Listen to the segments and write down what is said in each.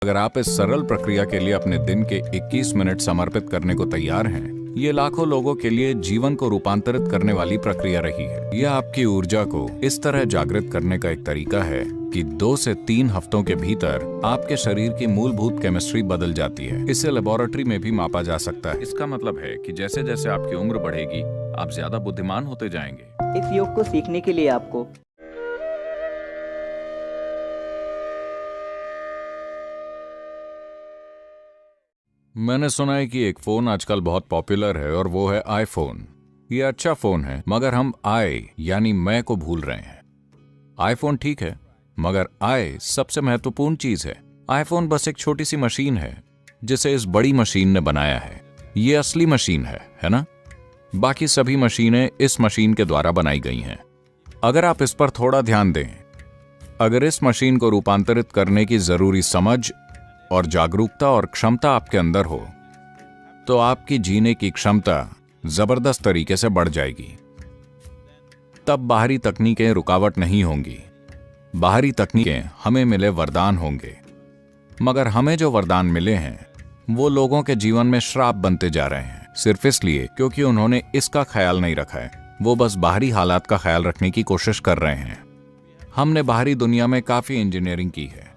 अगर आप इस सरल प्रक्रिया के लिए अपने दिन के 21 मिनट समर्पित करने को तैयार हैं, ये लाखों लोगों के लिए जीवन को रूपांतरित करने वाली प्रक्रिया रही है। यह आपकी ऊर्जा को इस तरह जागृत करने का एक तरीका है कि 2 से 3 हफ्तों के भीतर आपके शरीर की मूलभूत केमिस्ट्री बदल जाती है। इसे लेबोरेटरी में भी मापा जा सकता है। इसका मतलब है कि जैसे जैसे आपकी उम्र बढ़ेगी, आप ज्यादा बुद्धिमान होते जाएंगे। इस योग को सीखने के लिए आपको मैंने सुना है कि एक फोन आजकल बहुत पॉपुलर है और वो है आईफोन। ये अच्छा फोन है, मगर हम यानी मैं को भूल रहे हैं। आईफोन ठीक है, मगर सबसे महत्वपूर्ण चीज है। आईफोन बस एक छोटी सी मशीन है जिसे इस बड़ी मशीन ने बनाया है। ये असली मशीन है ना? बाकी सभी मशीनें इस मशीन के द्वारा बनाई गई हैं। अगर आप इस पर थोड़ा ध्यान दें, अगर इस मशीन को रूपांतरित करने की जरूरी समझ और जागरूकता और क्षमता आपके अंदर हो, तो आपकी जीने की क्षमता जबरदस्त तरीके से बढ़ जाएगी। तब बाहरी तकनीकें रुकावट नहीं होंगी। बाहरी तकनीकें हमें मिले वरदान होंगे, मगर हमें जो वरदान मिले हैं वो लोगों के जीवन में श्राप बनते जा रहे हैं, सिर्फ इसलिए क्योंकि उन्होंने इसका ख्याल नहीं रखा है। वो बस बाहरी हालात का ख्याल रखने की कोशिश कर रहे हैं। हमने बाहरी दुनिया में काफी इंजीनियरिंग की है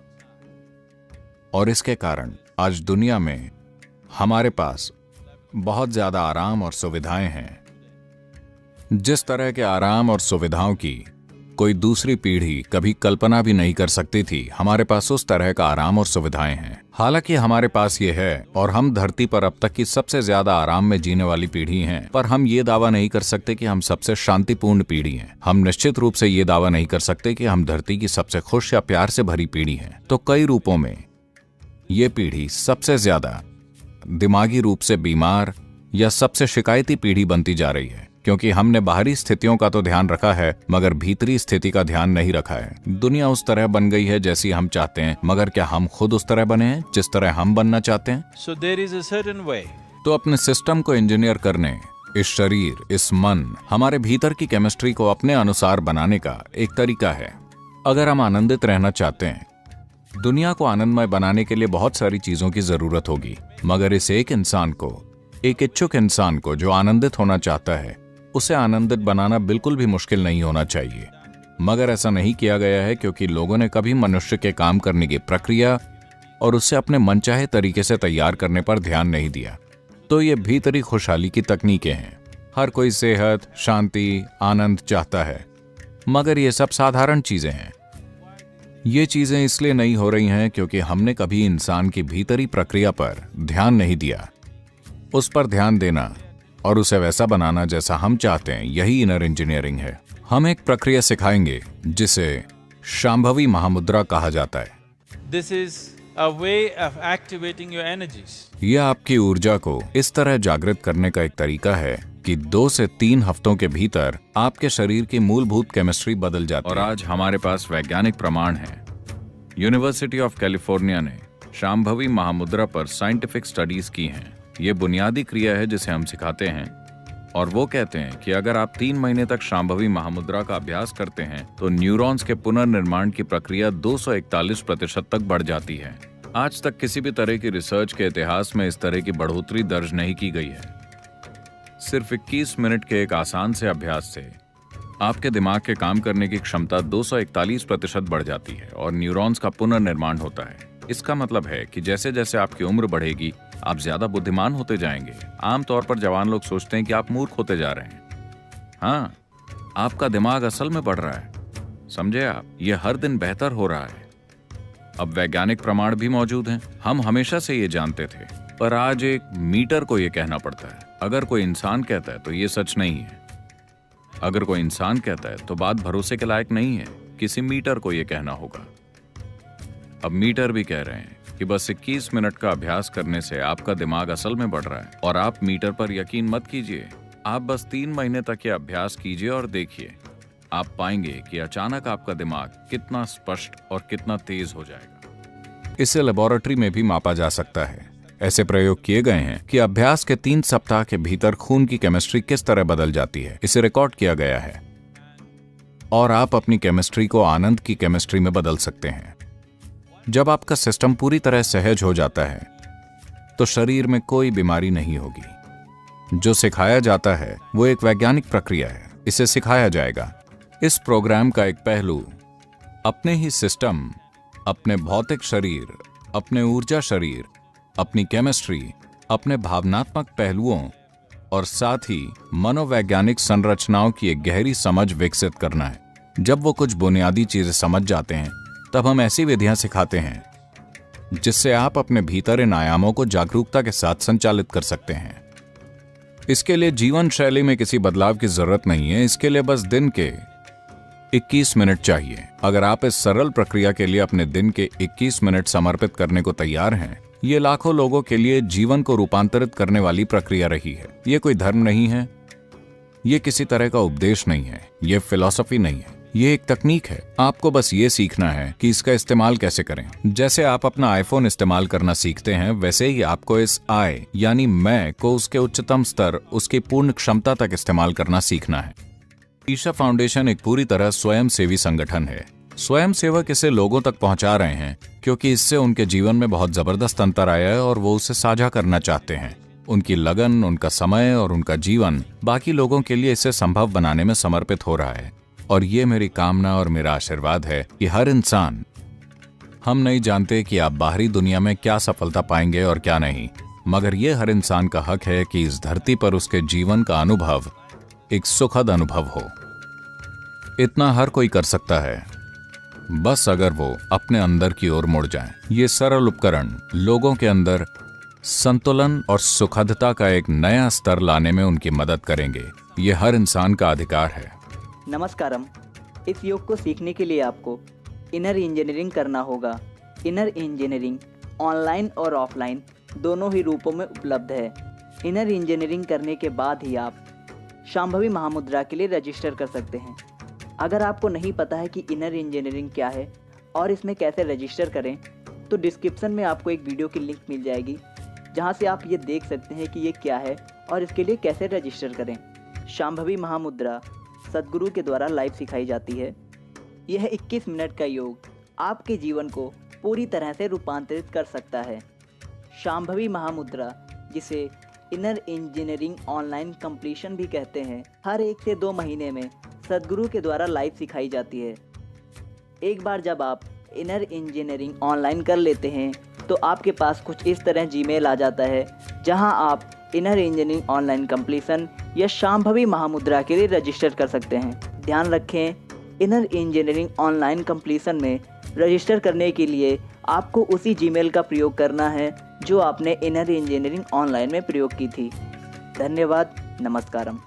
और इसके कारण आज दुनिया में हमारे पास बहुत ज्यादा आराम और सुविधाएं हैं। जिस तरह के आराम और सुविधाओं की कोई दूसरी पीढ़ी कभी कल्पना भी नहीं कर सकती थी, हमारे पास उस तरह का आराम और सुविधाएं हैं। हालांकि हमारे पास ये है और हम धरती पर अब तक की सबसे ज्यादा आराम में जीने वाली पीढ़ी हैं, पर हम ये दावा नहीं कर सकते कि हम सबसे शांतिपूर्ण पीढ़ी हैं। हम निश्चित रूप से ये दावा नहीं कर सकते कि हम धरती की सबसे खुश या प्यार से भरी पीढ़ी हैं। तो कई रूपों में ये पीढ़ी सबसे ज्यादा दिमागी रूप से बीमार या सबसे शिकायती पीढ़ी बनती जा रही है, क्योंकि हमने बाहरी स्थितियों का तो ध्यान रखा है मगर भीतरी स्थिति का ध्यान नहीं रखा है। दुनिया उस तरह बन गई है जैसी हम चाहते हैं, मगर क्या हम खुद उस तरह बने हैं जिस तरह हम बनना चाहते हैं? So there is a certain way. तो अपने सिस्टम को इंजीनियर करने, इस शरीर, इस मन, हमारे भीतर की केमिस्ट्री को अपने अनुसार बनाने का एक तरीका है। अगर हम आनंदित रहना चाहते हैं, दुनिया को आनंदमय बनाने के लिए बहुत सारी चीजों की जरूरत होगी, मगर इस एक इंसान को, एक इच्छुक इंसान को जो आनंदित होना चाहता है, उसे आनंदित बनाना बिल्कुल भी मुश्किल नहीं होना चाहिए। मगर ऐसा नहीं किया गया है क्योंकि लोगों ने कभी मनुष्य के काम करने की प्रक्रिया और उसे अपने मनचाहे तरीके से तैयार करने पर ध्यान नहीं दिया। तो ये भीतरी खुशहाली की तकनीकें हैं। हर कोई सेहत, शांति, आनंद चाहता है, मगर ये सब साधारण चीजें हैं। ये चीजें इसलिए नहीं हो रही हैं क्योंकि हमने कभी इंसान की भीतरी प्रक्रिया पर ध्यान नहीं दिया। उस पर ध्यान देना और उसे वैसा बनाना जैसा हम चाहते हैं, यही इनर इंजीनियरिंग है। हम एक प्रक्रिया सिखाएंगे जिसे शांभवी महामुद्रा कहा जाता है। This is a way of activating your energies. यह आपकी ऊर्जा को इस तरह जागृत करने का एक तरीका है कि 2 से 3 हफ्तों के भीतर आपके शरीर की मूलभूत केमिस्ट्री बदल जाती है। और आज हमारे पास वैज्ञानिक प्रमाण है। यूनिवर्सिटी ऑफ कैलिफोर्निया ने शांभवी महामुद्रा पर साइंटिफिक स्टडीज की हैं। ये बुनियादी क्रिया है जिसे हम सिखाते हैं, और वो कहते हैं कि अगर आप 3 महीने तक शांभवी महामुद्रा का अभ्यास करते हैं तो न्यूरॉन्स के पुनर्निर्माण की प्रक्रिया 241% तक बढ़ जाती है। आज तक किसी भी तरह की रिसर्च के इतिहास में इस तरह की बढ़ोतरी दर्ज नहीं की गई है। सिर्फ 21 मिनट के एक आसान से अभ्यास से आपके दिमाग के काम करने की क्षमता 241% बढ़ जाती है और न्यूरॉन्स का पुनर्निर्माण होता है। इसका मतलब है कि जैसे जैसे आपकी उम्र बढ़ेगी, आप ज्यादा बुद्धिमान होते जाएंगे। आमतौर पर जवान लोग सोचते हैं कि आप मूर्ख होते जा रहे हैं। हाँ, आपका दिमाग असल में बढ़ रहा है, समझे आप? ये हर दिन बेहतर हो रहा है। अब वैज्ञानिक प्रमाण भी मौजूद हैं। हम हमेशा से ये जानते थे, पर आज एक मीटर को ये कहना पड़ता है। अगर कोई इंसान कहता है तो ये सच नहीं है। अगर कोई इंसान कहता है तो बात भरोसे के लायक नहीं है। किसी मीटर को ये कहना होगा। अब मीटर भी कह रहे हैं कि बस 21 मिनट का अभ्यास करने से आपका दिमाग असल में बढ़ रहा है। और आप मीटर पर यकीन मत कीजिए, आप बस 3 महीने तक ये अभ्यास कीजिए और देखिए, आप पाएंगे कि अचानक आपका दिमाग कितना स्पष्ट और कितना तेज हो जाएगा। इसे लेबोरेटरी में भी मापा जा सकता है। ऐसे प्रयोग किए गए हैं कि अभ्यास के 3 सप्ताह के भीतर खून की केमिस्ट्री किस तरह बदल जाती है। इसे रिकॉर्ड किया गया है और आप अपनी केमिस्ट्री को आनंद की केमिस्ट्री में बदल सकते हैं। जब आपका सिस्टम पूरी तरह सहज हो जाता है तो शरीर में कोई बीमारी नहीं होगी। जो सिखाया जाता है वो एक वैज्ञानिक प्रक्रिया है, इसे सिखाया जाएगा। इस प्रोग्राम का एक पहलू अपने ही सिस्टम, अपने भौतिक शरीर, अपने ऊर्जा शरीर, अपनी केमिस्ट्री, अपने भावनात्मक पहलुओं और साथ ही मनोवैज्ञानिक संरचनाओं की एक गहरी समझ विकसित करना है। जब वो कुछ बुनियादी चीजें समझ जाते हैं तब हम ऐसी विधियां सिखाते हैं जिससे आप अपने भीतर इन आयामों को जागरूकता के साथ संचालित कर सकते हैं। इसके लिए जीवन शैली में किसी बदलाव की जरूरत नहीं है। इसके लिए बस दिन के 21 मिनट चाहिए। अगर आप इस सरल प्रक्रिया के लिए अपने दिन के 21 मिनट समर्पित करने को तैयार हैं, ये लाखों लोगों के लिए जीवन को रूपांतरित करने वाली प्रक्रिया रही है। ये कोई धर्म नहीं है, ये किसी तरह का उपदेश नहीं है, ये फिलॉसफी नहीं है, ये एक तकनीक है। आपको बस ये सीखना है कि इसका इस्तेमाल कैसे करें। जैसे आप अपना आईफोन इस्तेमाल करना सीखते हैं, वैसे ही आपको इस आई यानी मैं को उसके उच्चतम स्तर, उसकी पूर्ण क्षमता तक इस्तेमाल करना सीखना है। ईशा फाउंडेशन एक पूरी तरह स्वयंसेवी संगठन है। स्वयं सेवक इसे लोगों तक पहुंचा रहे हैं क्योंकि इससे उनके जीवन में बहुत जबरदस्त अंतर आया है और वो उसे साझा करना चाहते हैं। उनकी लगन, उनका समय और उनका जीवन बाकी लोगों के लिए इसे संभव बनाने में समर्पित हो रहा है। और ये मेरी कामना और मेरा आशीर्वाद है कि हर इंसान, हम नहीं जानते कि आप बाहरी दुनिया में क्या सफलता पाएंगे और क्या नहीं, मगर ये हर इंसान का हक है कि इस धरती पर उसके जीवन का अनुभव एक सुखद अनुभव हो। इतना हर कोई कर सकता है, बस अगर वो अपने अंदर की ओर मुड़ जाए। ये सरल उपकरण लोगों के अंदर संतुलन और सुखदता का एक नया स्तर लाने में उनकी मदद करेंगे। ये हर इंसान का अधिकार है। नमस्कारम। इस योग को सीखने के लिए आपको इनर इंजीनियरिंग करना होगा। इनर इंजीनियरिंग ऑनलाइन और ऑफलाइन दोनों ही रूपों में उपलब्ध है। इनर इंजीनियरिंग करने के बाद ही आप शांभवी महामुद्रा के लिए रजिस्टर कर सकते हैं। अगर आपको नहीं पता है कि इनर इंजीनियरिंग क्या है और इसमें कैसे रजिस्टर करें, तो डिस्क्रिप्शन में आपको एक वीडियो की लिंक मिल जाएगी जहां से आप ये देख सकते हैं कि ये क्या है और इसके लिए कैसे रजिस्टर करें। शांभवी महामुद्रा सद्गुरु के द्वारा लाइव सिखाई जाती है। यह 21 मिनट का योग आपके जीवन को पूरी तरह से रूपांतरित कर सकता है। शांभवी महामुद्रा, जिसे इनर इंजीनियरिंग ऑनलाइन कंप्लीशन भी कहते हैं, हर 1 से 2 महीने में सद्गुरु के द्वारा लाइव सिखाई जाती है। एक बार जब आप इनर इंजीनियरिंग ऑनलाइन कर लेते हैं तो आपके पास कुछ इस तरह जीमेल आ जाता है जहां आप इनर इंजीनियरिंग ऑनलाइन कंप्लीशन या शांभवी महामुद्रा के लिए रजिस्टर कर सकते हैं। ध्यान रखें, इनर इंजीनियरिंग ऑनलाइन कंप्लीशन में रजिस्टर करने के लिए आपको उसी जीमेल का प्रयोग करना है जो आपने इनर इंजीनियरिंग ऑनलाइन में प्रयोग की थी। धन्यवाद। नमस्कारम।